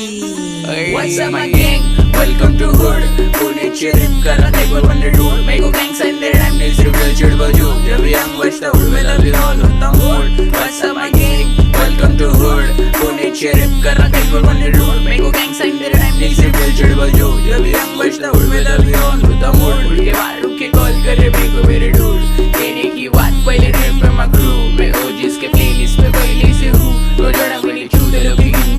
What's up my gang? Welcome to hood. पुण्याची rib करा एक वंडर डूड. मेको gangs and their rhyme needs reveal चिड बजू. जब young बजता उड़वेला भी ऑन होता mood. What's up my gang? Welcome to hood. पुण्याची रिप करा एक वंडर डूड. मेको gangs and their rhyme needs reveal चिड बजू. जब young बजता उड़वेला भी ऑन होता मूड. उड़ के बाहर रुक के